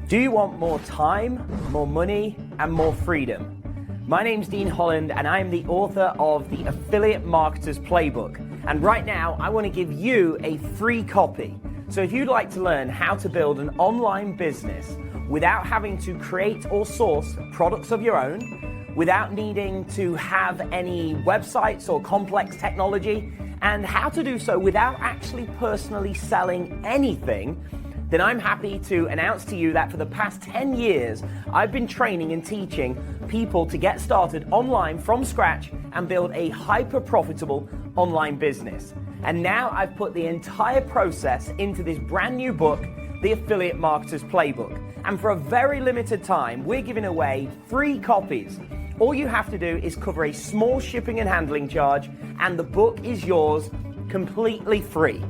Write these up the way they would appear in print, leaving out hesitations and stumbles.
Do you want more time, more money, and more freedom? My name's Dean Holland, and I am the author of the Affiliate Marketer's Playbook. And right now, I want to give you a free copy. So if you'd like to learn how to build an online business without having to create or source products of your own, without needing to have any websites or complex technology, and how to do so without actually personally selling anything, then I'm happy to announce to you that for the past 10 years, I've been training and teaching people to get started online from scratch and build a hyper-profitable online business. And now I've put the entire process into this brand new book, The Affiliate Marketer's Playbook. And for a very limited time, we're giving away free copies. All you have to do is cover a small shipping and handling charge, and the book is yours completely free.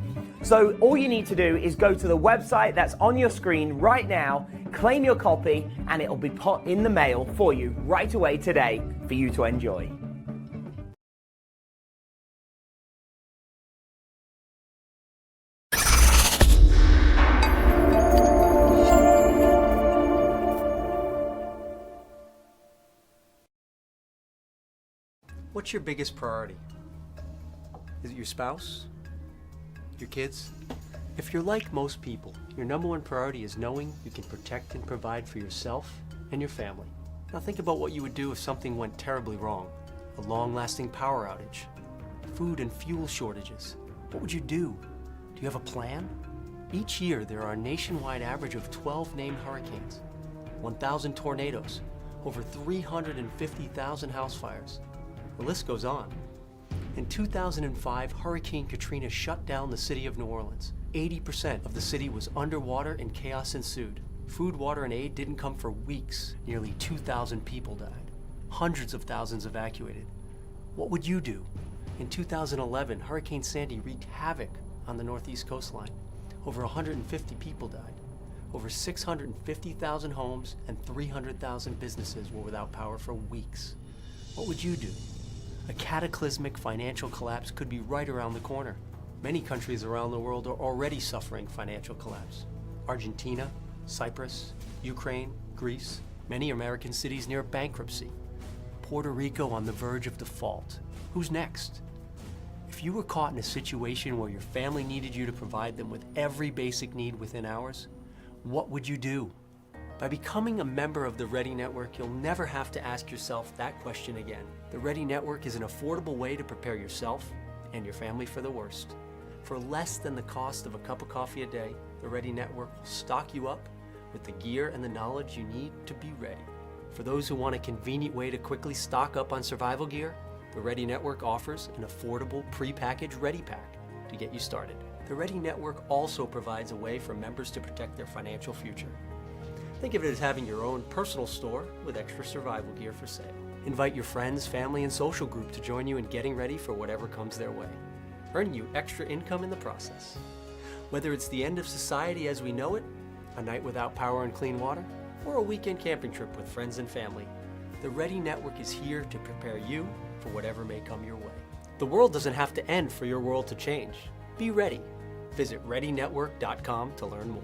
So all you need to do is go to the website that's on your screen right now, claim your copy, and it'll be put in the mail for you right away today for you to enjoy. What's your biggest priority? Is it your spouse? Your kids? If you're like most people, your number one priority is knowing you can protect and provide for yourself and your family. Now think about what you would do if something went terribly wrong. A long-lasting power outage, food and fuel shortages. What would you do? Do you have a plan? Each year there are a nationwide average of 12 named hurricanes, 1,000 tornadoes, over 350,000 house fires. The list goes on. In 2005, Hurricane Katrina shut down the city of New Orleans. 80% of the city was underwater and chaos ensued. Food, water, and aid didn't come for weeks. Nearly 2,000 people died. Hundreds of thousands evacuated. What would you do? In 2011, Hurricane Sandy wreaked havoc on the northeast coastline. Over 150 people died. Over 650,000 homes and 300,000 businesses were without power for weeks. What would you do? A cataclysmic financial collapse could be right around the corner. Many countries around the world are already suffering financial collapse. Argentina, Cyprus, Ukraine, Greece, many American cities near bankruptcy. Puerto Rico on the verge of default. Who's next? If you were caught in a situation where your family needed you to provide them with every basic need within hours, what would you do? By becoming a member of the Ready Network, you'll never have to ask yourself that question again. The Ready Network is an affordable way to prepare yourself and your family for the worst. For less than the cost of a cup of coffee a day, the Ready Network will stock you up with the gear and the knowledge you need to be ready. For those who want a convenient way to quickly stock up on survival gear, the Ready Network offers an affordable pre-packaged Ready Pack to get you started. The Ready Network also provides a way for members to protect their financial future. Think of it as having your own personal store with extra survival gear for sale. Invite your friends, family, and social group to join you in getting ready for whatever comes their way, earning you extra income in the process. Whether it's the end of society as we know it, a night without power and clean water, or a weekend camping trip with friends and family, the Ready Network is here to prepare you for whatever may come your way. The world doesn't have to end for your world to change. Be ready. Visit ReadyNetwork.com to learn more.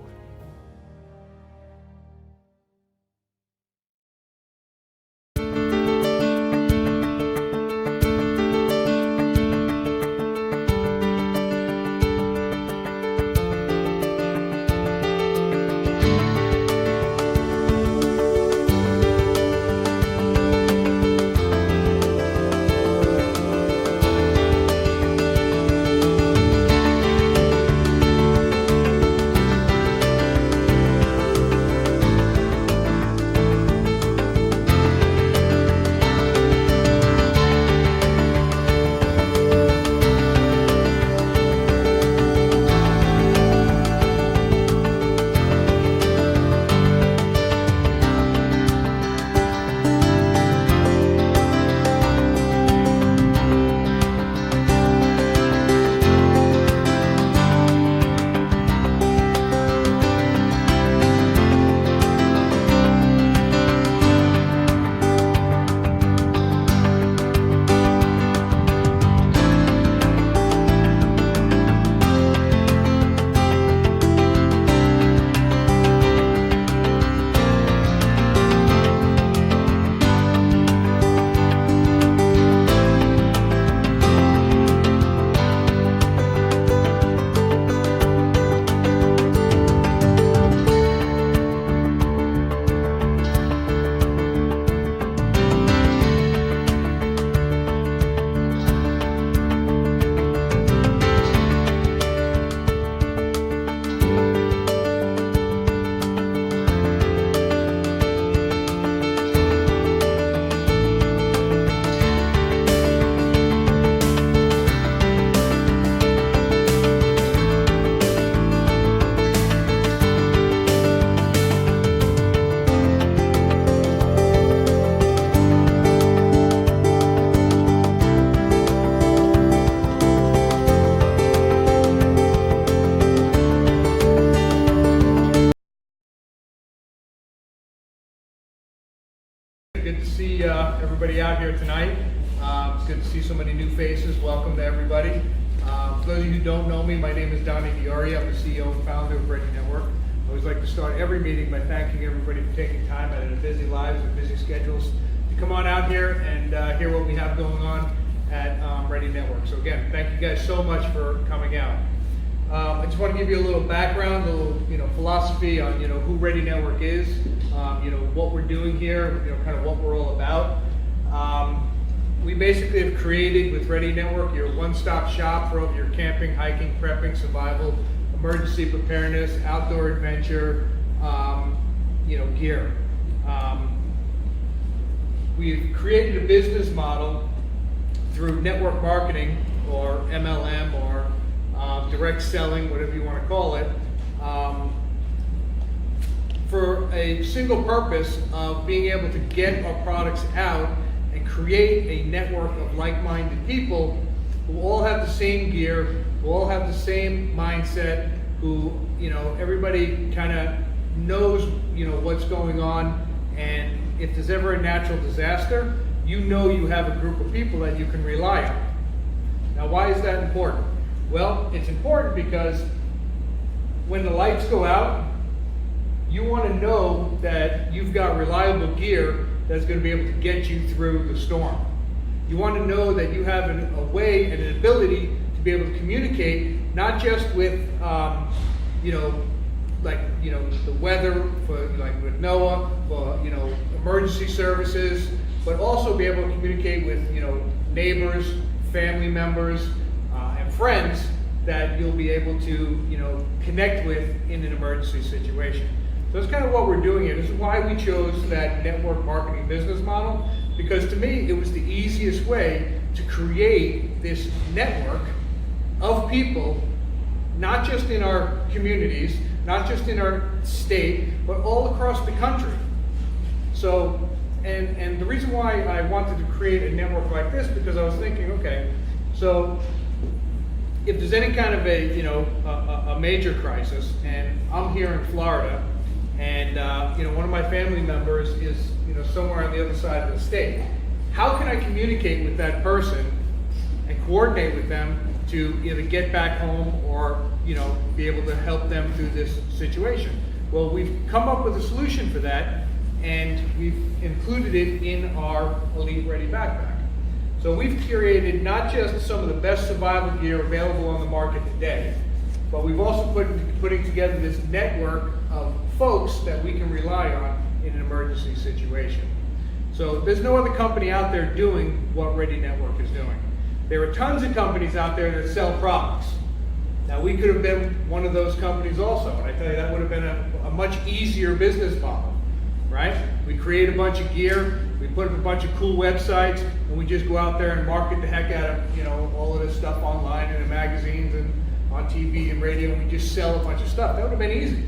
everybody out here tonight. It's good to see so many new faces. Welcome to everybody. For those of you who don't know me, my name is Donnie Diori. I'm the CEO and founder of Ready Network. I always like to start every meeting by thanking everybody for taking time out of their busy lives and busy schedules to come on out here and hear what we have going on at Ready Network. So again, thank you guys so much for coming out. I just want to give you a little background, a little philosophy on who Ready Network is, what we're doing here, kind of what we're all about. We basically have created with Ready Network your one-stop shop for all your camping, hiking, prepping, survival, emergency preparedness, outdoor adventure, gear. We've created a business model through network marketing or MLM or direct selling, whatever you want to call it, for a single purpose of being able to get our products out and create a network of like-minded people who all have the same gear, who all have the same mindset, who, everybody kind of knows, what's going on, and if there's ever a natural disaster, you have a group of people that you can rely on. Now, why is that important? Well, it's important because when the lights go out, you want to know that you've got reliable gear that's going to be able to get you through the storm. You want to know that you have a way and an ability to be able to communicate, not just with, the weather, for like with NOAA, for emergency services, but also be able to communicate with neighbors, family members, and friends that you'll be able to connect with in an emergency situation. So that's kind of what we're doing here. This is why we chose that network marketing business model, because to me it was the easiest way to create this network of people, not just in our communities, not just in our state, but all across the country. So, and the reason why I wanted to create a network like this, because I was thinking, okay, so if there's any kind of a major crisis, and I'm here in Florida, and one of my family members is somewhere on the other side of the state, how can I communicate with that person and coordinate with them to either get back home or be able to help them through this situation? Well, we've come up with a solution for that, and we've included it in our Elite Ready backpack. So we've curated not just some of the best survival gear available on the market today, but we've also putting together this network of folks that we can rely on in an emergency situation. So there's no other company out there doing what Ready Network is doing. There are tons of companies out there that sell products. Now, we could have been one of those companies also, and I tell you, that would have been a much easier business model, right? We create a bunch of gear, we put up a bunch of cool websites, and we just go out there and market the heck out of all of this stuff online and in magazines and on TV and radio, and we just sell a bunch of stuff. That would have been easy.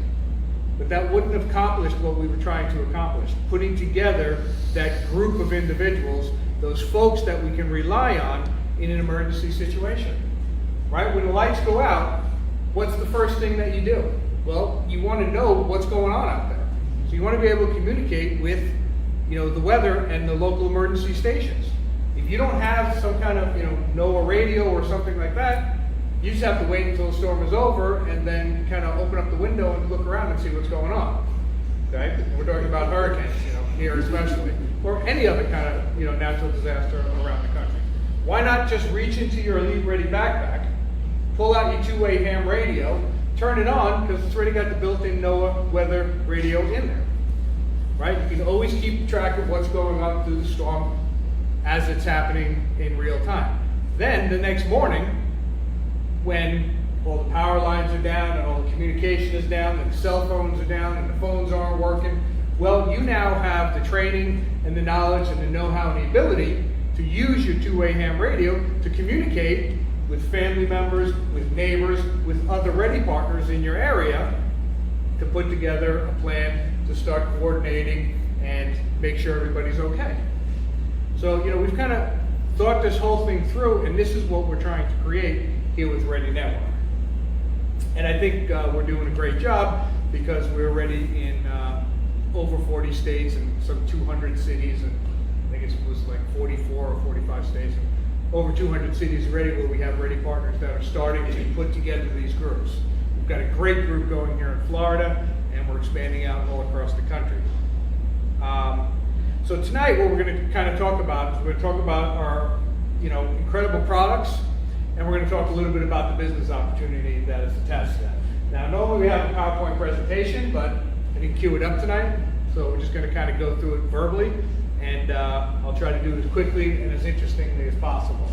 But that wouldn't have accomplished what we were trying to accomplish, putting together that group of individuals, those folks that we can rely on in an emergency situation. Right? When the lights go out, what's the first thing that you do? Well, you want to know what's going on out there. So you want to be able to communicate with, the weather and the local emergency stations. If you don't have some kind of, NOAA radio or something like that, you just have to wait until the storm is over and then kind of open up the window and look around and see what's going on. Okay? And we're talking about hurricanes, here especially, or any other kind of, natural disaster around the country. Why not just reach into your Elite Ready backpack, pull out your two-way ham radio, turn it on, because it's already got the built-in NOAA weather radio in there, right? You can always keep track of what's going on through the storm as it's happening in real time. Then the next morning, when all the power lines are down and all the communication is down and the cell phones are down and the phones aren't working, well, you now have the training and the knowledge and the know-how and the ability to use your two-way ham radio to communicate with family members, with neighbors, with other Ready partners in your area to put together a plan to start coordinating and make sure everybody's okay. So, we've kind of thought this whole thing through, and this is what we're trying to create here with Ready Network. And I think we're doing a great job because we're already in over 40 states and some 200 cities, and I think it was like 44 or 45 states, over 200 cities already where we have ready partners that are starting to put together these groups. We've got a great group going here in Florida, and we're expanding out all across the country. So tonight what we're going to kind of talk about is we're going to talk about our incredible products, and we're going to talk a little bit about the business opportunity that is attached to that. Now normally we have a PowerPoint presentation, but I didn't cue it up tonight, so we're just going to kind of go through it verbally, and I'll try to do it as quickly and as interestingly as possible.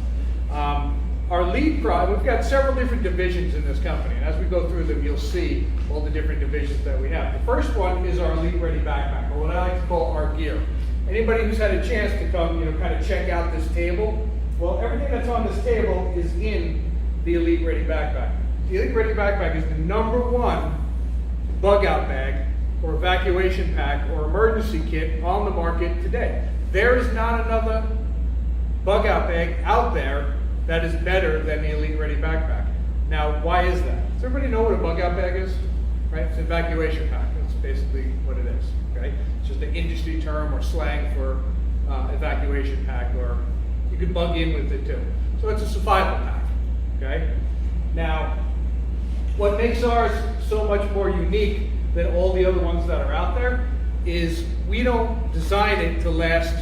Our lead product, we've got several different divisions in this company, and as we go through them, you'll see all the different divisions that we have. The first one is our Elite Ready backpack, or what I like to call our gear. Anybody who's had a chance to come, kind of check out this table, well, everything that's on this table is in the Elite Ready backpack. The Elite Ready backpack is the #1 bug out bag, or evacuation pack, or emergency kit on the market today. There is not another bug out bag out there that is better than the Elite Ready backpack. Now, why is that? Does everybody know what a bug out bag is? Right? It's an evacuation pack. That's basically what it is. Okay? It's just an industry term or slang for evacuation pack, or you could bug in with it too. So it's a survival pack. Okay? Now, what makes ours so much more unique than all the other ones that are out there is we don't design it to last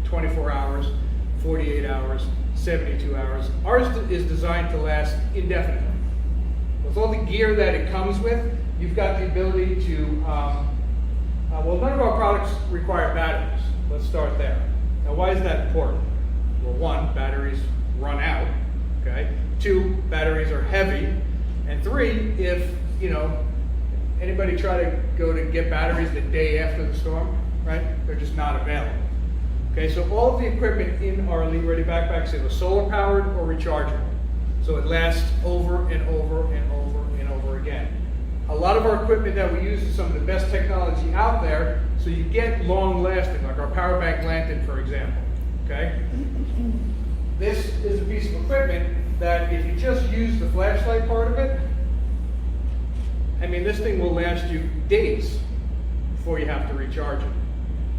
24 hours, 48 hours, 72 hours. Ours is designed to last indefinitely. With all the gear that it comes with, you've got the ability to, well, none of our products require batteries. Let's start there. Now, why is that important? Well, 1, batteries run out, okay? 2, batteries are heavy. And 3, if, anybody try to go to get batteries the day after the storm, right? They're just not available. Okay, so all of the equipment in our Elite Ready backpacks is solar powered or rechargeable. So it lasts over and over and over and over again. A lot of our equipment that we use is some of the best technology out there, so you get long lasting, like our power bank lantern, for example. Okay? This is a piece of equipment that if you just use the flashlight part of it, I mean, this thing will last you days before you have to recharge it.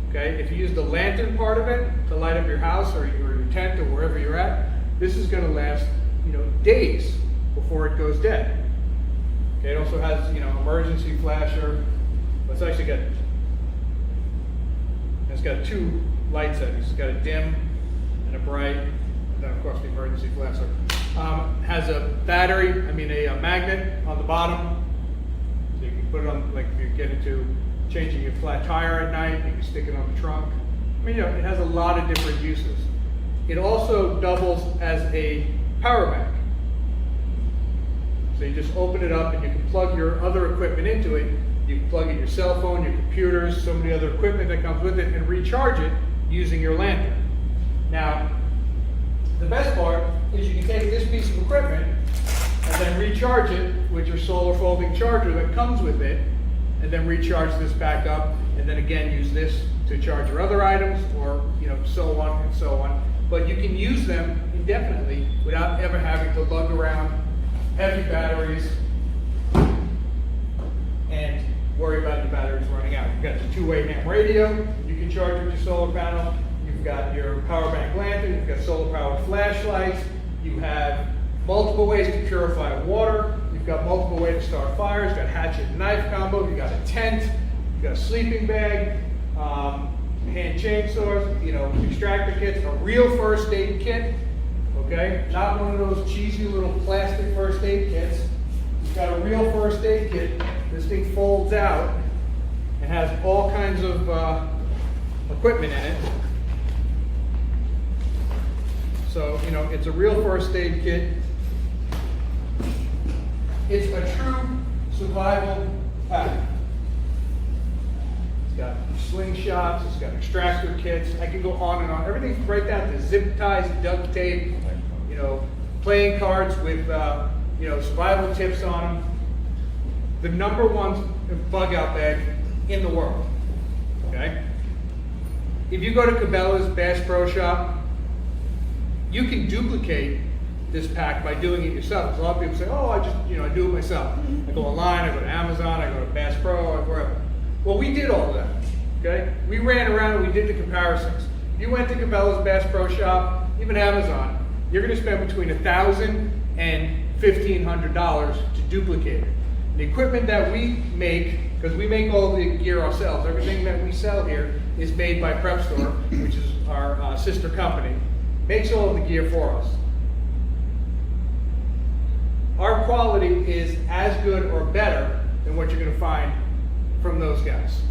Okay, if you use the lantern part of it to light up your house or your tent or wherever you're at, this is going to last, days before it goes dead. Okay, it also has, emergency flasher. It's actually got, it's got 2 light settings. It's got a dim and a bright, and then of course the emergency flasher. Has a battery, a magnet on the bottom, so you can put it on, like if you get into changing your flat tire at night, you can stick it on the trunk. It has a lot of different uses. It also doubles as a power bank. So you just open it up and you can plug your other equipment into it. You can plug in your cell phone, your computers, so many other equipment that comes with it, and recharge it using your lantern. Now, the best part is you can take this piece of equipment and then recharge it with your solar folding charger that comes with it, and then recharge this back up, and then again use this to charge your other items, or so on and so on. But you can use them indefinitely without ever having to lug around heavy batteries and worry about your batteries running out. You've got your 2-way ham radio you can charge with your solar panel. You've got your power bank lantern. You've got solar powered flashlights. You have multiple ways to purify water. You've got multiple ways to start fires. You've got hatchet and knife combo. You've got a tent. You've got a sleeping bag, hand chainsaws, extractor kits, a real first aid kit. Okay, not one of those cheesy little plastic first aid kits. You've got a real first aid kit. This thing folds out and has all kinds of equipment in it. So, it's a real first aid kit. It's a true survival pack. It's got slingshots, it's got extractor kits. I can go on and on. Everything's right down to zip ties, duct tape, playing cards with, survival tips on them. The #1 bug out bag in the world. Okay? If you go to Cabela's Bass Pro Shop, you can duplicate this pack by doing it yourself. A lot of people say, oh, I do it myself. I go online, I go to Amazon, I go to Bass Pro, or wherever. Well, we did all of that, okay? We ran around and we did the comparisons. If you went to Cabela's, Bass Pro Shop, even Amazon, you're going to spend between $1,000 and $1,500 to duplicate it. The equipment that we make, because we make all the gear ourselves, everything that we sell here is made by Prep Store, which is our sister company, makes all of the gear for us. Our quality is as good or better than what you're going to find from those guys.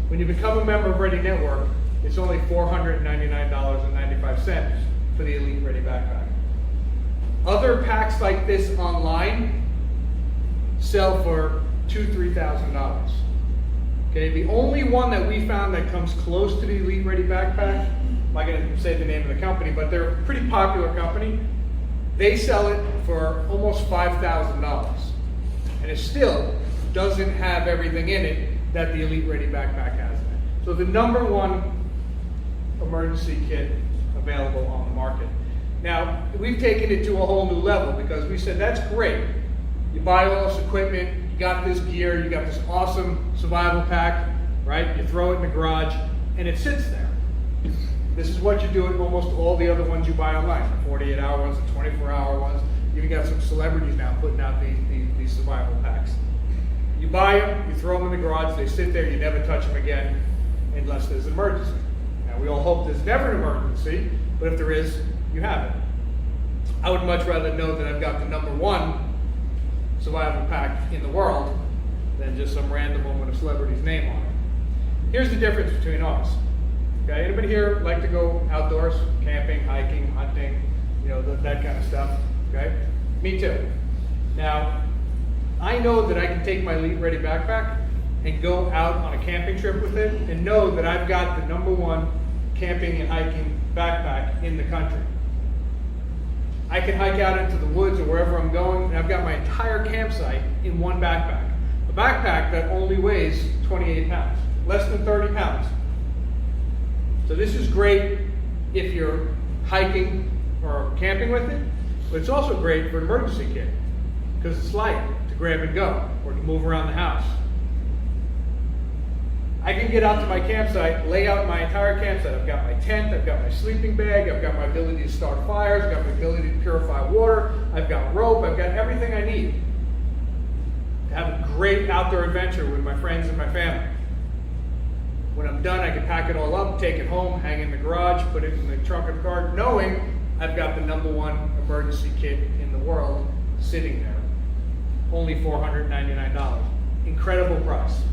When you become a member of Ready Network, it's only $499.95 for the Elite Ready Backpack. Other packs like this online sell for $2,000 to $3,000. Okay, the only one that we found that comes close to the Elite Ready Backpack, I'm not going to say the name of the company, but they're a pretty popular company. They sell it for almost $5,000, and it still doesn't have everything in it that the Elite Ready Backpack has in it. So the #1 emergency kit available on the market. Now, we've taken it to a whole new level because we said, that's great. You buy all this equipment, you got this gear, you got this awesome survival pack, right? You throw it in the garage, and it sits there. This is what you do with almost all the other ones you buy online, the 48-hour ones, the 24-hour ones. You even got some celebrities now putting out these survival packs. You buy them, you throw them in the garage, they sit there, you never touch them again unless there's an emergency. Now, we all hope there's never an emergency, but if there is, you have it. I would much rather know that I've got the #1 survival pack in the world than just some random one with a celebrity's name on it. Here's the difference between ours. Okay, anybody here like to go outdoors, camping, hiking, hunting, you know, that kind of stuff? Okay, me too. Now, I know that I can take my Elite Ready backpack and go out on a camping trip with it and know that I've got the #1 camping and hiking backpack in the country. I can hike out into the woods or wherever I'm going, and I've got my entire campsite in one backpack. A backpack that only weighs 28 pounds, less than 30 pounds. So this is great if you're hiking or camping with it, but it's also great for an emergency kit because it's light to grab and go or to move around the house. I can get out to my campsite, lay out my entire campsite. I've got my tent, I've got my sleeping bag, I've got my ability to start fires, I've got my ability to purify water, I've got rope, I've got everything I need to have a great outdoor adventure with my friends and my family. When I'm done, I can pack it all up, take it home, hang it in the garage, put it in the trunk of the car, knowing I've got the #1 emergency kit in the world sitting there. Only $499. Incredible price.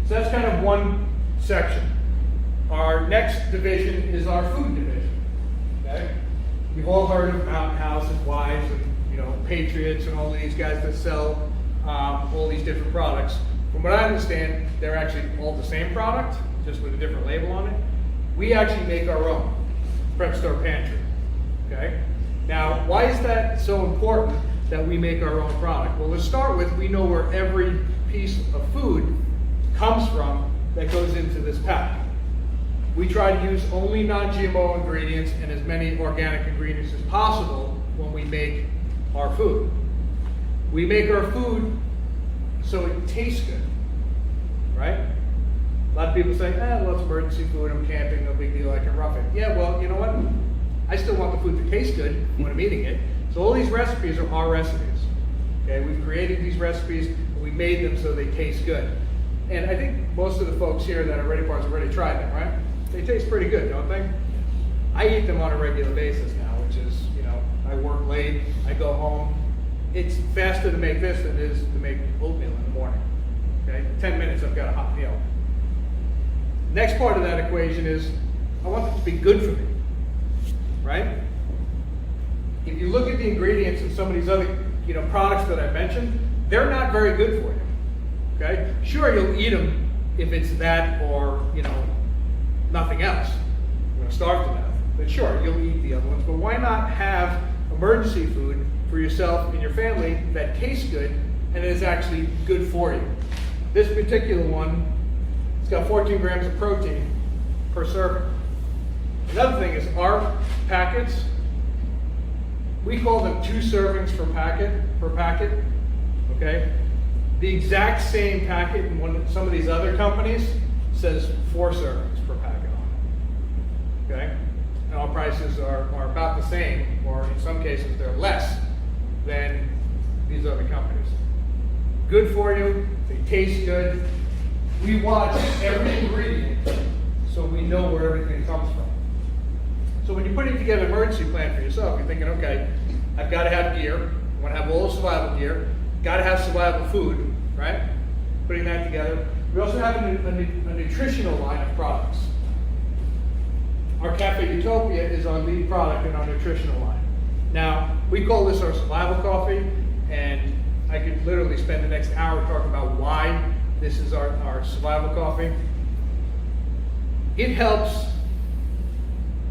So that's kind of one section. Our next division is our food division. Okay? You've all heard of Mountain House and Wise and Patriots and all these guys that sell all these different products. From what I understand, they're actually all the same product, just with a different label on it. We actually make our own Prep Store Pantry. Okay? Now, why is that so important that we make our own product? Well, to start with, we know where every piece of food comes from that goes into this pack. We try to use only non-GMO ingredients and as many organic ingredients as possible when we make our food. We make our food so it tastes good, right? A lot of people say, well, it's emergency food, I'm camping, no big deal, I can rough it. Yeah, well, you know what? I still want the food to taste good when I'm eating it. So all these recipes are our recipes. Okay, we've created these recipes, and we made them so they taste good. And I think most of the folks here that are Ready Bars have already tried them, right? They taste pretty good, don't they? I eat them on a regular basis now, which is, I work late, I go home. It's faster to make this than it is to make oatmeal in the morning. Okay, 10 minutes, I've got a hot meal. Next part of that equation is, I want it to be good for me, right? If you look at the ingredients in some of these other, products that I mentioned, they're not very good for you. Okay? Sure, you'll eat them if it's that or, nothing else. You're going to starve to death. But sure, you'll eat the other ones. But why not have emergency food for yourself and your family that tastes good and is actually good for you? This particular one, it's got 14 grams of protein per serving. Another thing is our packets, we call them 2 servings per packet, okay? The exact same packet in some of these other companies says 4 servings per packet on it. Okay? And all prices are about the same, or in some cases they're less than these other companies. Good for you, they taste good. We watch every ingredient so we know where everything comes from. So when you're putting together an emergency plan for yourself, you're thinking, okay, I've got to have gear, I want to have all the survival gear, got to have survival food, right? Putting that together. We also have a nutritional line of products. Our Cafe Utopia is our lead product in our nutritional line. Now, we call this our survival coffee, and I could literally spend the next hour talking about why this is our survival coffee. It helps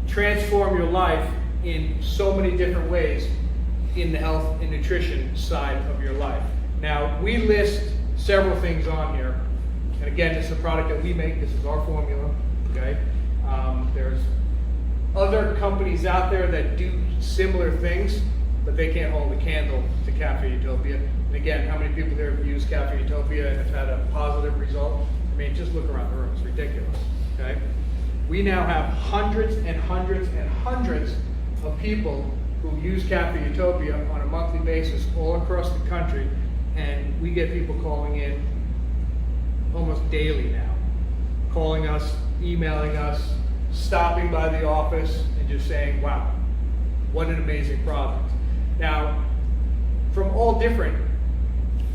transform your life in so many different ways in the health and nutrition side of your life. Now, we list several things on here. And again, this is a product that we make. This is our formula, okay? There's other companies out there that do similar things, but they can't hold a candle to Cafe Utopia. And again, how many people there have used Cafe Utopia and have had a positive result? I mean, just look around the room, it's ridiculous, okay? We now have hundreds and hundreds and hundreds of people who use Cafe Utopia on a monthly basis all across the country, and we get people calling in almost daily now, calling us, emailing us, stopping by the office, and just saying, wow, what an amazing product. Now, from all different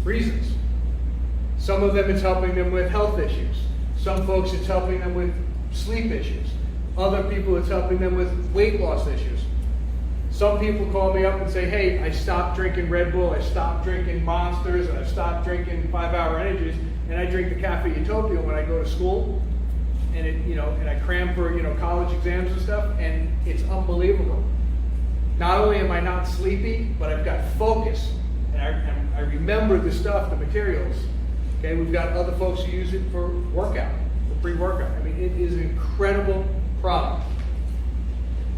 reasons. Some of them it's helping them with health issues. Some folks it's helping them with sleep issues. Other people it's helping them with weight loss issues. Some people call me up and say, hey, I stopped drinking Red Bull, I stopped drinking Monsters, and I stopped drinking 5-hour energies, and I drink the Cafe Utopia when I go to school, and and I cram for college exams and stuff, and it's unbelievable. Not only am I not sleepy, but I've got focus, and I remember the stuff, the materials. Okay, we've got other folks who use it for workout, for pre-workout. I mean, it is an incredible product.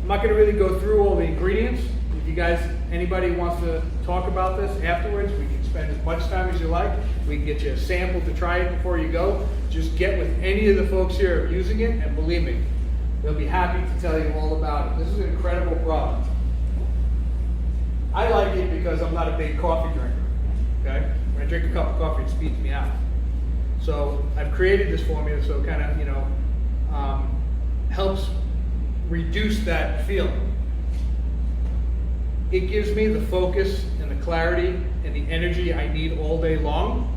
I'm not going to really go through all the ingredients. If you guys, anybody wants to talk about this afterwards, we can spend as much time as you like. We can get you a sample to try it before you go. Just get with any of the folks here using it, and believe me, they'll be happy to tell you all about it. This is an incredible product. I like it because I'm not a big coffee drinker, okay? When I drink a cup of coffee, it speeds me out. So I've created this formula so it kind of, helps reduce that feeling. It gives me the focus and the clarity and the energy I need all day long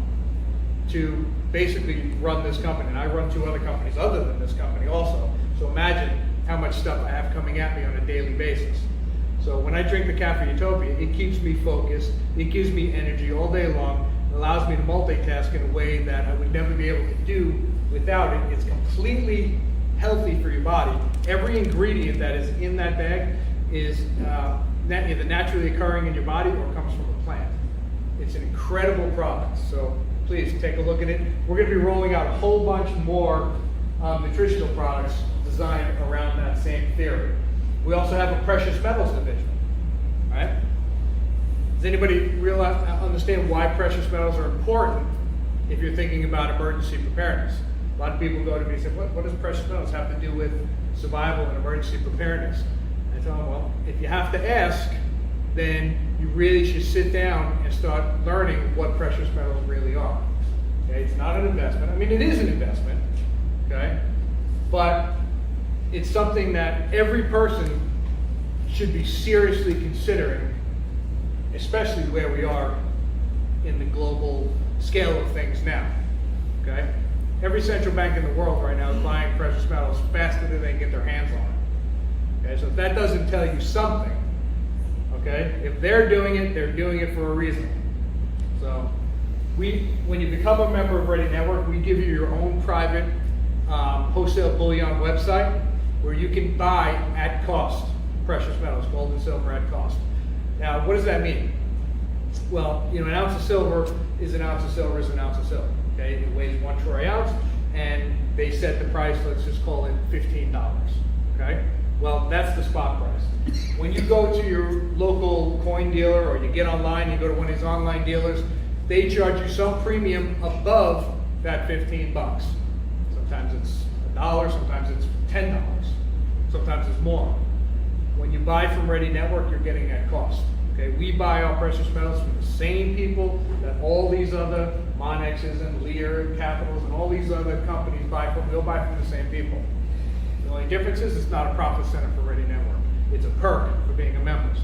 to basically run this company. And I run 2 other companies other than this company also. So imagine how much stuff I have coming at me on a daily basis. So when I drink the Cafe Utopia, it keeps me focused, it gives me energy all day long, it allows me to multitask in a way that I would never be able to do without it. It's completely healthy for your body. Every ingredient that is in that bag is either naturally occurring in your body or comes from a plant. It's an incredible product, so please take a look at it. We're going to be rolling out a whole bunch more nutritional products designed around that same theory. We also have a precious metals division, right? Does anybody understand why precious metals are important if you're thinking about emergency preparedness? A lot of people go to me and say, what does precious metals have to do with survival and emergency preparedness? I tell them, well, if you have to ask, then you really should sit down and start learning what precious metals really are. Okay? It's not an investment. I mean, it is an investment, okay? But it's something that every person should be seriously considering, especially where we are in the global scale of things now, okay? Every central bank in the world right now is buying precious metals faster than they can get their hands on it. Okay, so if that doesn't tell you something, okay? If they're doing it for a reason. So when you become a member of Ready Network, we give you your own private wholesale bullion website where you can buy at cost precious metals, gold and silver at cost. Now, what does that mean? Well, an ounce of silver is an ounce of silver is an ounce of silver. Okay, it weighs 1 troy ounce, and they set the price, let's just call it $15, okay? Well, that's the spot price. When you go to your local coin dealer or you get online, you go to one of these online dealers, they charge you some premium above that $15. So Sometimes it's $1, sometimes it's $10, sometimes it's more. When you buy from Ready Network, you're getting at cost. Okay, we buy our precious metals from the same people that all these other Monexes and Lear and Capitals and all these other companies buy from. They'll buy from the same people. The only difference is it's not a profit center for Ready Network. It's a perk for being a member.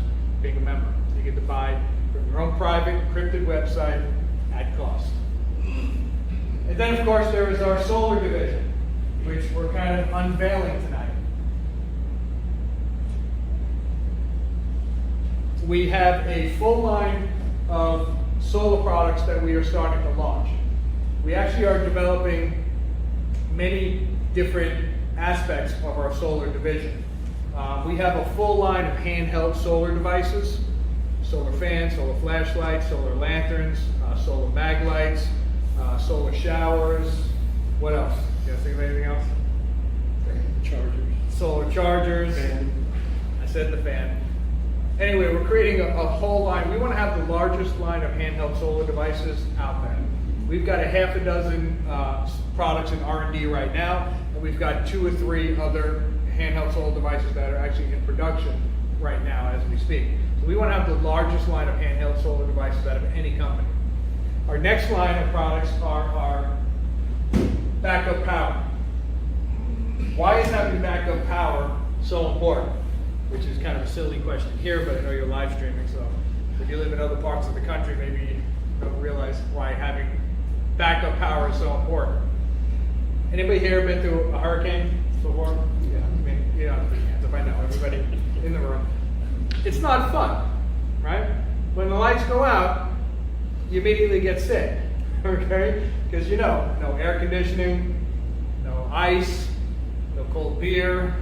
You get to buy from your own private encrypted website at cost. And then, of course, there is our solar division, which we're kind of unveiling tonight. We have a full line of solar products that we are starting to launch. We actually are developing many different aspects of our solar division. We have a full line of handheld solar devices, solar fans, solar flashlights, solar lanterns, solar mag lights, solar showers. What else? You guys think of anything else? Chargers. Solar chargers. Fan. I said the fan. Anyway, we're creating a whole line. We want to have the largest line of handheld solar devices out there. We've got a half a dozen products in R&D right now, and we've got 2 or 3 other handheld solar devices that are actually in production right now as we speak. So we want to have the largest line of handheld solar devices out of any company. Our next line of products are our backup power. Why is having backup power so important? Which is kind of a silly question here, but I know you're live streaming, so if you live in other parts of the country, maybe you don't realize why having backup power is so important. Anybody here been through a hurricane before? Yeah, I mean, you don't have to put your hands up, I know, everybody in the room. It's not fun, right? When the lights go out, you immediately get sick, okay? Because you know, no air conditioning, no ice, no cold beer,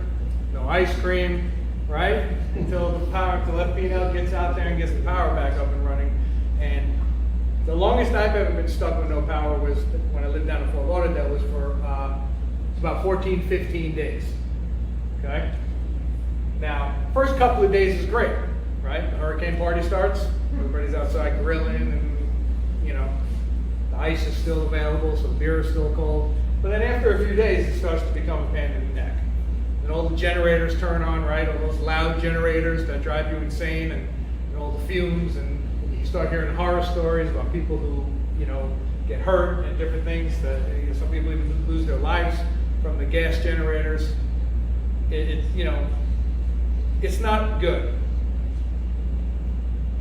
no ice cream, right? Until FPL gets out there and gets the power back up and running. And the longest I've ever been stuck with no power was when I lived down in Fort Lauderdale, was for about 14, 15 days, okay? Now, first couple of days is great, right? The hurricane party starts, everybody's outside grilling, and you know, the ice is still available, so the beer is still cold. But then after a few days, it starts to become a pain in the neck. And all the generators turn on, right? All those loud generators that drive you insane, and all the fumes, and you start hearing horror stories about people who, you know, get hurt and different things. That, you know, some people even lose their lives from the gas generators. You know, it's not good.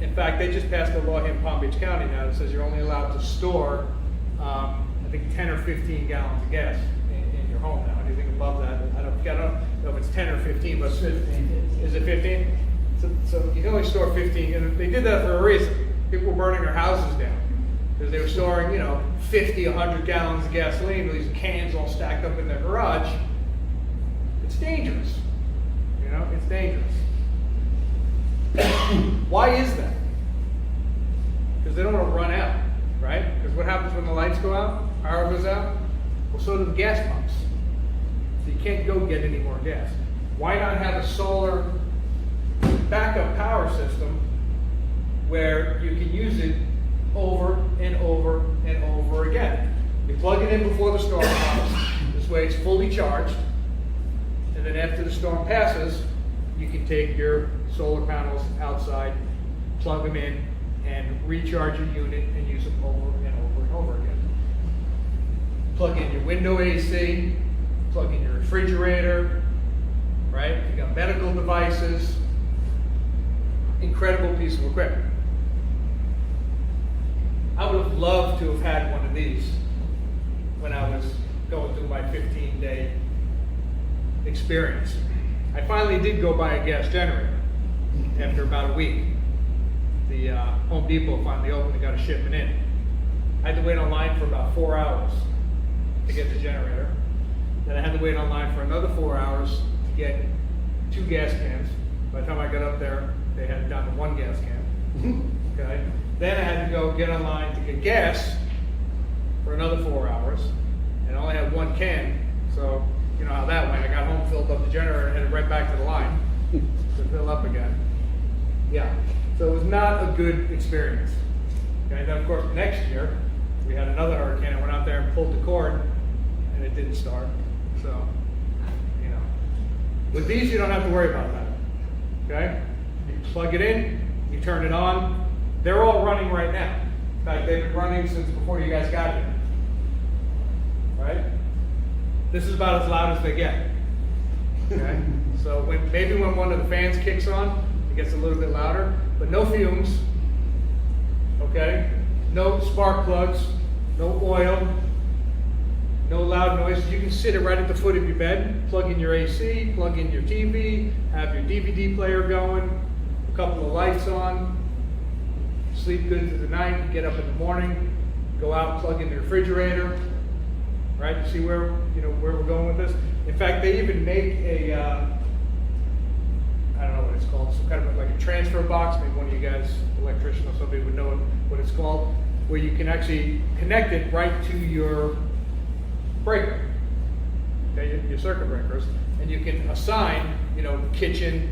In fact, they just passed a law here in Palm Beach County now that says you're only allowed to store, I think, 10 or 15 gallons of gas in your home now. Anything above that, I don't know if it's 10 or 15, but 15. Is it 15? So you can only store 15, and they did that for a reason. People were burning their houses down because they were storing, you know, 50, 100 gallons of gasoline with these cans all stacked up in their garage. It's dangerous. You know, it's dangerous. Why is that? Because they don't want to run out, right? Because what happens when the lights go out, power goes out? Well, so do the gas pumps. So you can't go get any more gas. Why not have a solar backup power system where you can use it over and over and over again? You plug it in before the storm comes. This way it's fully charged. And then after the storm passes, you can take your solar panels outside, plug them in, and recharge your unit and use them over and over and over again. Plug in your window AC, plug in your refrigerator, right? You got medical devices. Incredible piece of equipment. I would have loved to have had one of these when I was going through my 15-day experience. I finally did go buy a gas generator after about a week. The Home Depot finally opened and got a shipment in. I had to wait online for about 4 hours to get the generator. Then I had to wait online for another 4 hours to get 2 gas cans. By the time I got up there, they had it down to 1 gas can. Okay. Then I had to go get online to get gas for another 4 hours, and I only had 1 can. So you know how that went. I got home, filled up the generator, and headed right back to the line to fill up again. Yeah. So it was not a good experience. Okay. Then of course next year we had another hurricane. I went out there and pulled the cord, and it didn't start. So, you know, with these you don't have to worry about that. Okay? You plug it in, you turn it on. They're all running right now. In fact, they've been running since before you guys got here. Right? This is about as loud as they get. Okay? So maybe when one of the fans kicks on, it gets a little bit louder, but no fumes. Okay? No spark plugs, no oil, no loud noises. You can sit it right at the foot of your bed, plug in your AC, plug in your TV, have your DVD player going, a couple of lights on, sleep good through the night, get up in the morning, go out, plug in the refrigerator. Right? You see where we're going with this? In fact, they even make a I don't know what it's called, some kind of like a transfer box. Maybe one of you guys, electrician or somebody, would know what it's called, where you can actually connect it right to your breaker, okay, your circuit breakers, and you can assign, kitchen,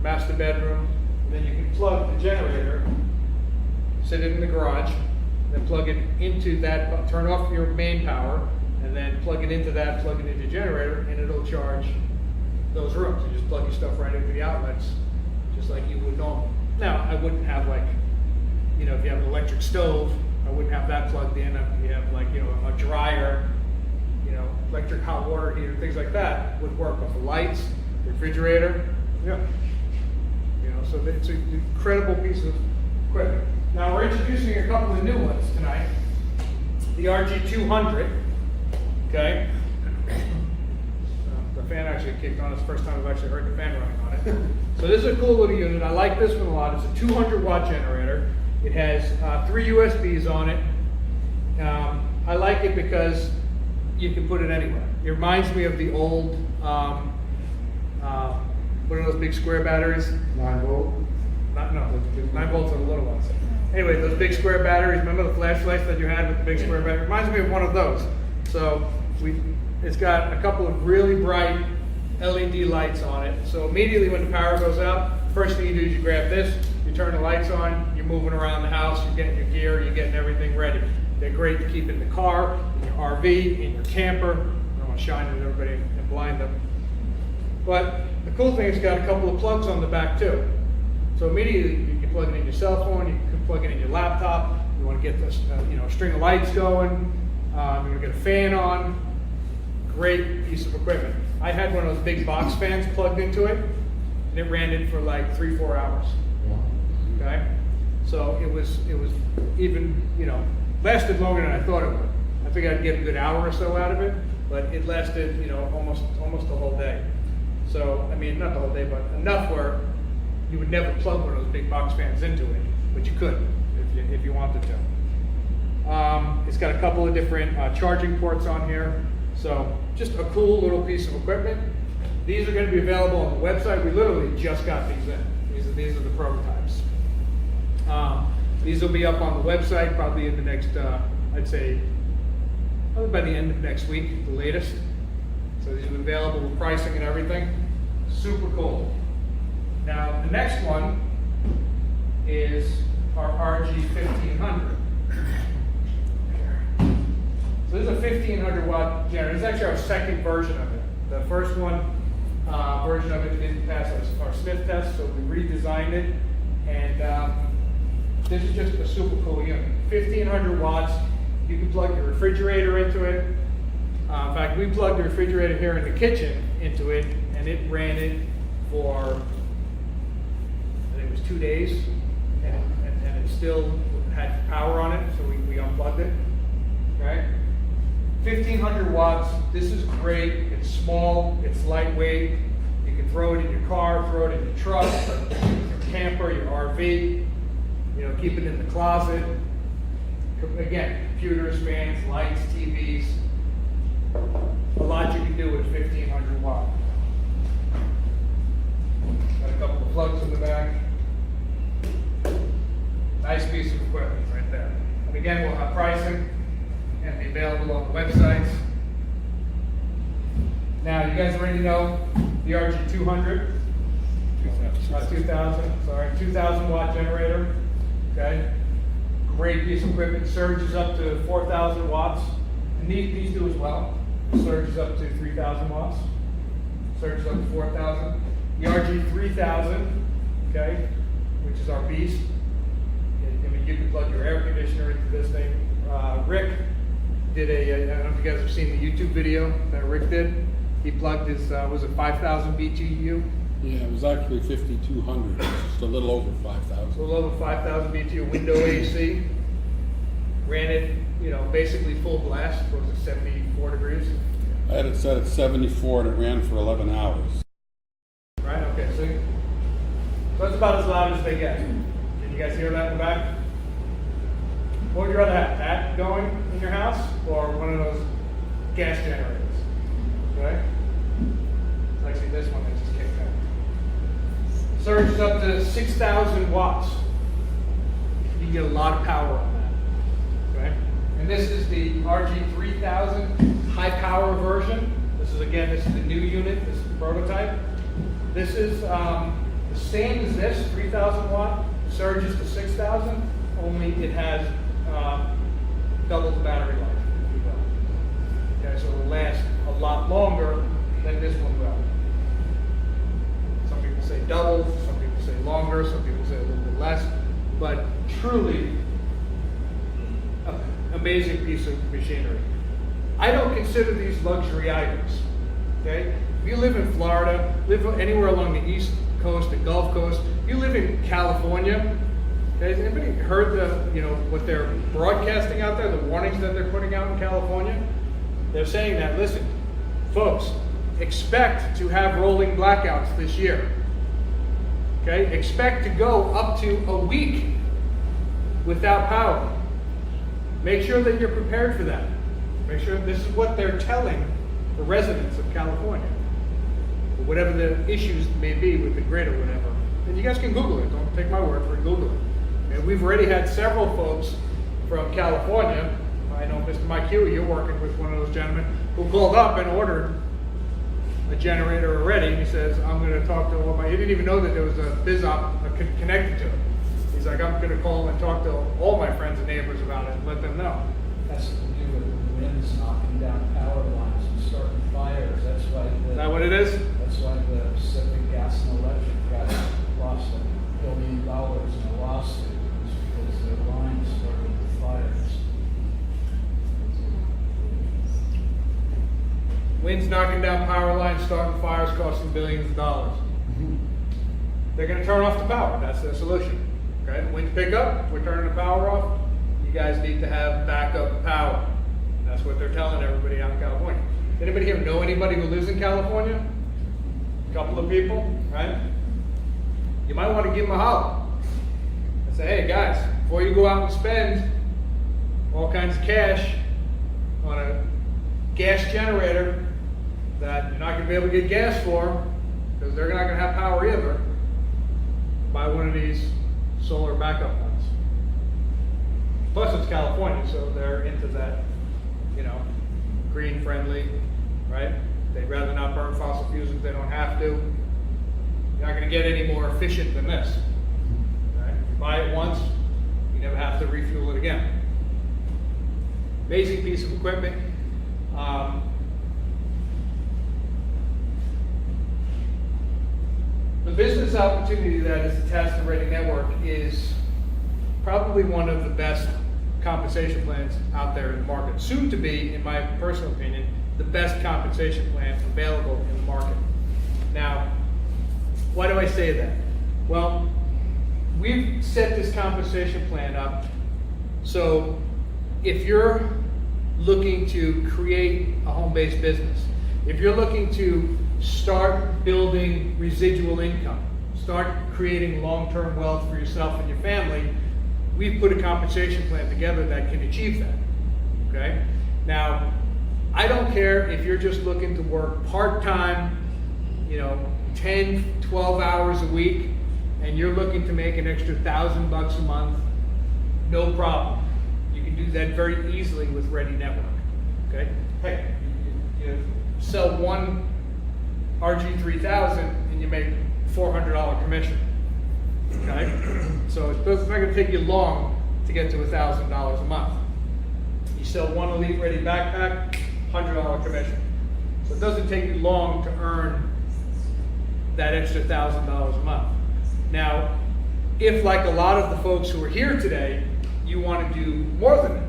master bedroom, and then you can plug the generator, sit it in the garage, then plug it into that, turn off your main power, and then plug it into that, plug it into your generator, and it'll charge those rooms. You just plug your stuff right into the outlets, just like you would normally. Now, I wouldn't have if you have an electric stove, I wouldn't have that plugged in. If you have a dryer, electric hot water heater, things like that would work with the lights, refrigerator. Yeah. So it's an incredible piece of equipment. Now we're introducing a couple of new ones tonight. The RG200, okay? The fan actually kicked on. It's the first time I've actually heard the fan running on it. So this is a cool little unit. I like this one a lot. It's a 200-watt generator. It has 3 USBs on it. I like it because you can put it anywhere. It reminds me of the old, what are those big square batteries? 9-volt. 9 volts are the little ones. Anyway, those big square batteries, remember the flashlights that you had with the big square battery? It reminds me of one of those. So it's got a couple of really bright LED lights on it. So immediately when the power goes out, first thing you do is you grab this, you turn the lights on, you're moving around the house, you're getting your gear, you're getting everything ready. They're great to keep in the car, in your RV, in your camper. I don't want to shine at everybody and blind them. But the cool thing is it's got a couple of plugs on the back too. So immediately you can plug it in your cell phone, you can plug it in your laptop. You want to get this, string of lights going. You want to get a fan on. Great piece of equipment. I had one of those big box fans plugged into it, and it ran it for like 3-4 hours. Okay, so it was even lasted longer than I thought it would. I figured I'd get a good hour or so out of it, but it lasted almost the whole day. So I mean, not the whole day, but enough where you would never plug one of those big box fans into it, but you could if you wanted to. It's got a couple of different charging ports on here, so just a cool little piece of equipment. These are going to be available on the website. We literally just got these in. These are the prototypes. These will be up on the website probably in the next, I'd say, probably by the end of next week, the latest. So these will be available with pricing and everything. Super cool. Now, the next one is our RG1500. So this is a 1500 watt generator. This is actually our second version of it. The first version of it didn't pass our sniff test, so we redesigned it. And this is just a super cool unit. 1500 watts. You can plug your refrigerator into it. In fact, we plugged the refrigerator here in the kitchen into it, and it ran it for, I think it was 2 days, and it still had power on it, so we unplugged it. Okay? 1500 watts. This is great. It's small. It's lightweight. You can throw it in your car, throw it in your truck, your camper, your RV. Keep it in the closet. Again, computers, fans, lights, TVs. A lot you can do with a 1500 watt. Got a couple of plugs in the back. Nice piece of equipment right there. And again, we'll have pricing and be available on the websites. Now, you guys already know the RG200. 2000 watt generator. Okay, great piece of equipment. Surges up to 4,000 watts, and these do as well. surges up to 3,000 watts, surges up to 4,000. The RG3000, okay, which is our beast. I mean, you can plug your air conditioner into this thing. Rick did I don't know if you guys have seen the YouTube video that Rick did. He plugged his, was it 5,000 BTU? Yeah, it was actually 5,200, just a little over 5,000. A little over 5,000 BTU window AC. Ran it, you know, basically full blast. What was it, 74 degrees? I had it set at 74 and it ran for 11 hours. Right, okay, so that's about as loud as they get. Can you guys hear that in the back? What would you rather have, that going in your house or one of those gas generators? Okay? It's actually this one that just kicked in. Surges up to 6,000 watts. You can get a lot of power on that. Okay? And this is the RG3000 high power version. This is the new unit, this is the prototype. This is the same as this, 3,000 watt, surges to 6,000, only it has double the battery life, if you will. Okay, so it will last a lot longer than this one will. Some people say double, some people say longer, some people say a little bit less, but truly an amazing piece of machinery. I don't consider these luxury items, okay? If you live in Florida, live anywhere along the East Coast, the Gulf Coast, you live in California, okay, has anybody heard what they're broadcasting out there, the warnings that they're putting out in California? They're saying that, listen, folks, expect to have rolling blackouts this year, okay? Expect to go up to a week without power. Make sure that you're prepared for that. Make sure this is what they're telling the residents of California. Whatever the issues may be with the grid or whatever. And you guys can Google it. Don't take my word for it. Google it. And we've already had several folks from California. I know Mr. Mike Huey, you're working with one of those gentlemen, who called up and ordered a generator already. He says, I'm going to talk to all my, he didn't even know that there was a BizOp connected to it. He's like, I'm going to call and talk to all my friends and neighbors about it and let them know. Has to do with the winds knocking down power lines and starting fires. That's why Is that what it is? That's why the Pacific Gas and Electric got lost $1 billion in a lawsuit. It's because their lines started with fires. Winds knocking down power lines, starting fires, costing billions of dollars. They're going to turn off the power. That's their solution. Okay, winds pick up, we're turning the power off. You guys need to have backup power. That's what they're telling everybody out in California. Anybody here know anybody who lives in California? A couple of people, right? You might want to give them a holler and say, hey guys, before you go out and spend all kinds of cash on a gas generator that you're not going to be able to get gas for because they're not going to have power either, buy one of these solar backup ones. Plus it's California, so they're into that, green friendly, right? They'd rather not burn fossil fuels if they don't have to. You're not going to get any more efficient than this. Right? You buy it once, you never have to refuel it again. Amazing piece of equipment. The business opportunity that is attached to Ready Network is probably one of the best compensation plans out there in the market. Soon to be, in my personal opinion, the best compensation plan available in the market. Now, why do I say that? Well, we've set this compensation plan up so if you're looking to create a home-based business, if you're looking to start building residual income, start creating long-term wealth for yourself and your family, we've put a compensation plan together that can achieve that, okay? Now, I don't care if you're just looking to work part-time, 10, 12 hours a week, and you're looking to make an extra $1,000 a month, no problem. You can do that very easily with Ready Network, okay? Hey, you sell one RG3000 and you make $400 commission. Okay, so it's not going to take you long to get to $1,000 a month. You sell one Elite Ready backpack, $100 commission. So it doesn't take you long to earn that extra $1,000 a month. Now, if like a lot of the folks who are here today, you want to do more than that,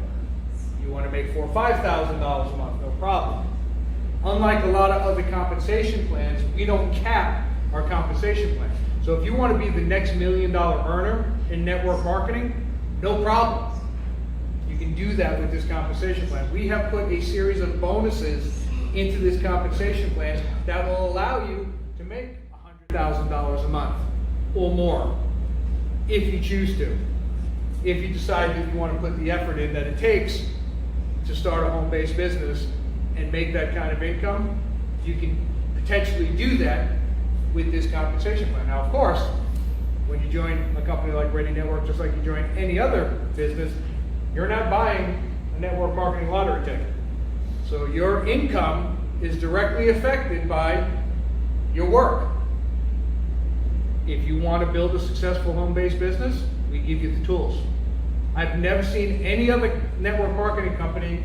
you want to make $4,000 or $5,000 a month, no problem. Unlike a lot of other compensation plans, we don't cap our compensation plan. So if you want to be the next $1 million earner in network marketing, no problem. You can do that with this compensation plan. We have put a series of bonuses into this compensation plan that will allow you to make $100,000 a month or more, if you choose to. If you decide that you want to put the effort in that it takes to start a home-based business and make that kind of income, you can potentially do that with this compensation plan. Now, of course, when you join a company like Ready Network, just like you join any other business, you're not buying a network marketing lottery ticket. So your income is directly affected by your work. If you want to build a successful home-based business, we give you the tools. I've never seen any other network marketing company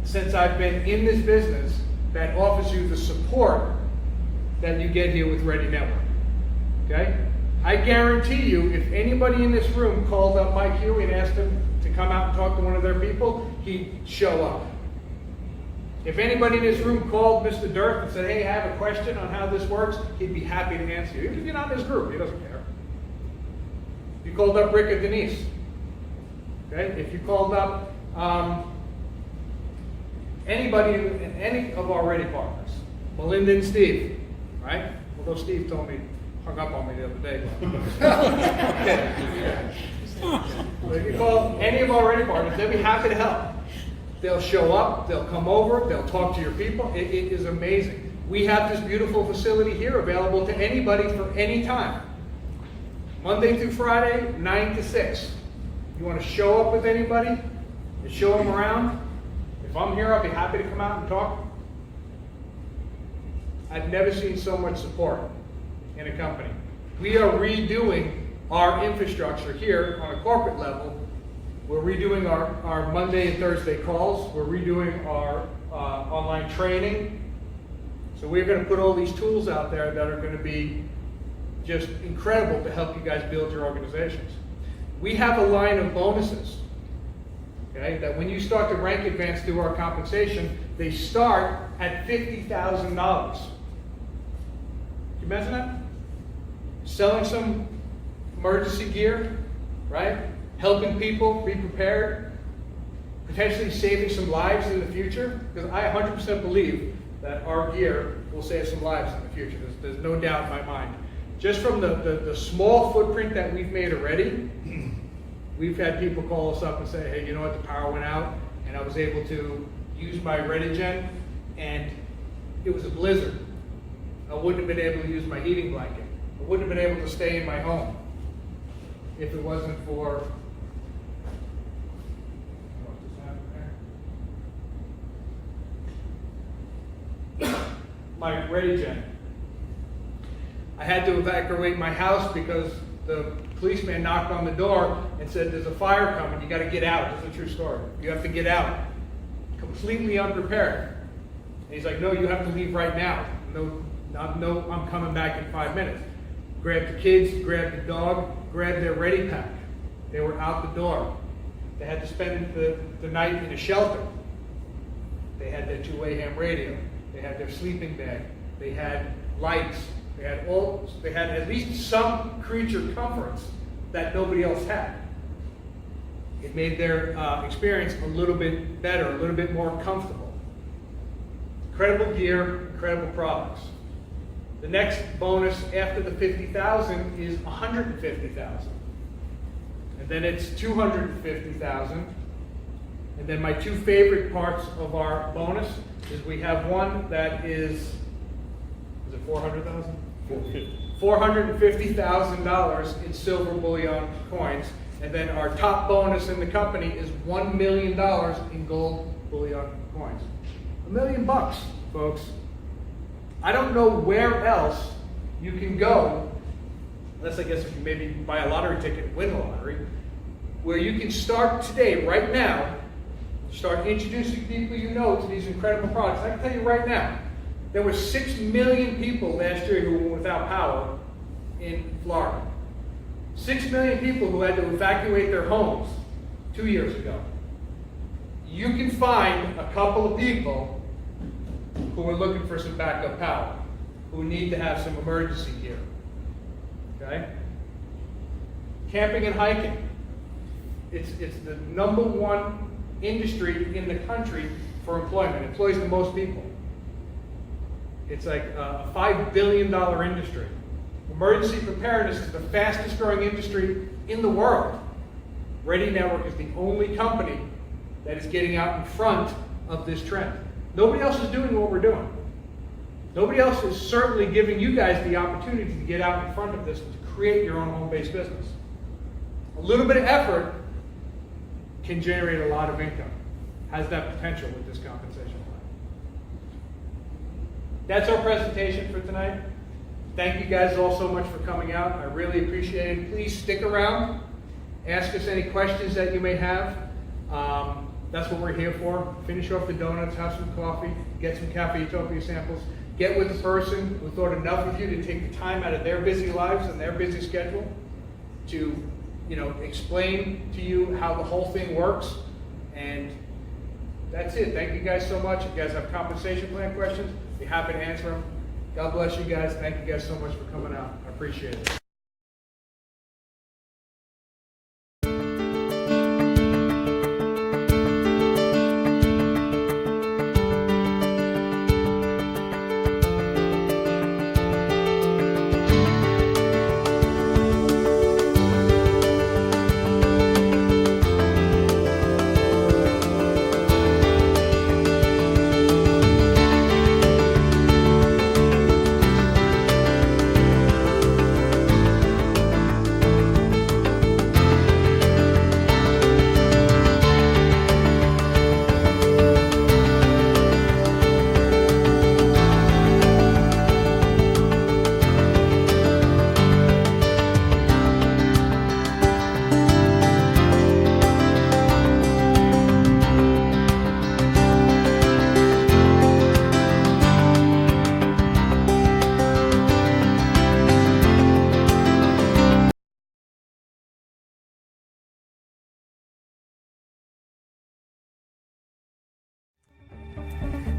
since I've been in this business that offers you the support that you get here with Ready Network. Okay? I guarantee you, if anybody in this room called up Mike Huey and asked him to come out and talk to one of their people, he'd show up. If anybody in this room called Mr. Dirk and said, hey, I have a question on how this works, he'd be happy to answer you. Even if you're not in this group, he doesn't care. If you called up Rick or Denise, okay? If you called up anybody, any of our Ready partners, Melinda and Steve, right? Although Steve told me, hung up on me the other day. Okay. So if you call any of our Ready partners, they'll be happy to help. They'll show up, they'll come over, they'll talk to your people. It is amazing. We have this beautiful facility here available to anybody for any time. Monday through Friday, 9 to 6. You want to show up with anybody and show them around? If I'm here, I'll be happy to come out and talk. I've never seen so much support in a company. We are redoing our infrastructure here on a corporate level. We're redoing our Monday and Thursday calls. We're redoing our online training. So we're going to put all these tools out there that are going to be just incredible to help you guys build your organizations. We have a line of bonuses, okay, that when you start to rank advance through our compensation, they start at $50,000. Can you imagine that? Selling some emergency gear, right? Helping people be prepared, potentially saving some lives in the future, because I 100% believe that our gear will save some lives in the future. There's no doubt in my mind. Just from the small footprint that we've made already, we've had people call us up and say, hey, you know what, the power went out, and I was able to use my ReadyGen, and it was a blizzard. I wouldn't have been able to use my heating blanket. I wouldn't have been able to stay in my home if it wasn't for my ReadyGen. I had to evacuate my house because the policeman knocked on the door and said, there's a fire coming, you got to get out. It's a true story. You have to get out. Completely unprepared. And he's like, no, you have to leave right now. No, I'm coming back in 5 minutes. Grabbed the kids, grabbed the dog, grabbed their Ready Pack. They were out the door. They had to spend the night in a shelter. They had their two-way ham radio. They had their sleeping bag. They had lights. They had at least some creature comforts that nobody else had. It made their experience a little bit better, a little bit more comfortable. Incredible gear, incredible products. The next bonus after the $50,000 is $150,000. And then it's $250,000. And then my two favorite parts of our bonus is we have one that is it $400,000? $450,000 in silver bullion coins. And then our top bonus in the company is $1 million in gold bullion coins. $1 million, folks. I don't know where else you can go, unless I guess if you maybe buy a lottery ticket and win the lottery, where you can start today, right now, start introducing people you know to these incredible products. I can tell you right now, there were 6 million people last year who were without power in Florida. 6 million people who had to evacuate their homes 2 years ago. You can find a couple of people who are looking for some backup power, who need to have some emergency gear. Okay? Camping and hiking. It's the #1 industry in the country for employment. It employs the most people. It's like a $5 billion industry. Emergency preparedness is the fastest growing industry in the world. Ready Network is the only company that is getting out in front of this trend. Nobody else is doing what we're doing. Nobody else is certainly giving you guys the opportunity to get out in front of this and to create your own home-based business. A little bit of effort can generate a lot of income. Has that potential with this compensation plan. That's our presentation for tonight. Thank you guys all so much for coming out. I really appreciate it. Please stick around. Ask us any questions that you may have. That's what we're here for. Finish off the donuts, have some coffee, get some Cafe Utopia samples. Get with the person who thought enough of you to take the time out of their busy lives and their busy schedule to, explain to you how the whole thing works. And that's it. Thank you guys so much. If you guys have compensation plan questions, be happy to answer them. God bless you guys. Thank you guys so much for coming out. I appreciate it.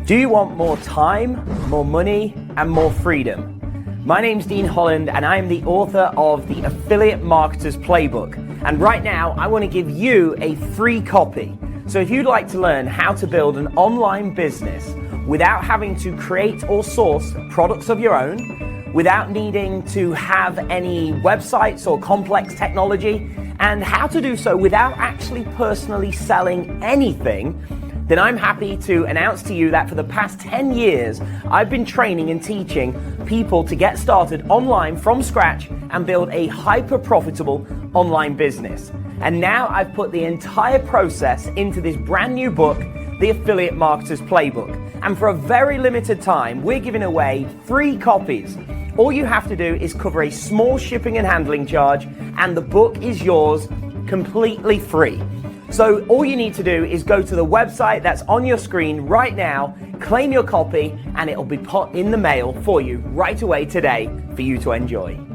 Do you want more time, more money, and more freedom? My name's Dean Holland, and I am the author of the Affiliate Marketer's Playbook. And right now, I want to give you a free copy. So if you'd like to learn how to build an online business without having to create or source products of your own, without needing to have any websites or complex technology, and how to do so without actually personally selling anything, then I'm happy to announce to you that for the past 10 years, I've been training and teaching people to get started online from scratch and build a hyper-profitable online business. And now I've put the entire process into this brand new book, The Affiliate Marketer's Playbook. And for a very limited time, we're giving away free copies. All you have to do is cover a small shipping and handling charge, and the book is yours completely free. So all you need to do is go to the website that's on your screen right now, claim your copy, and it'll be put in the mail for you right away today for you to enjoy.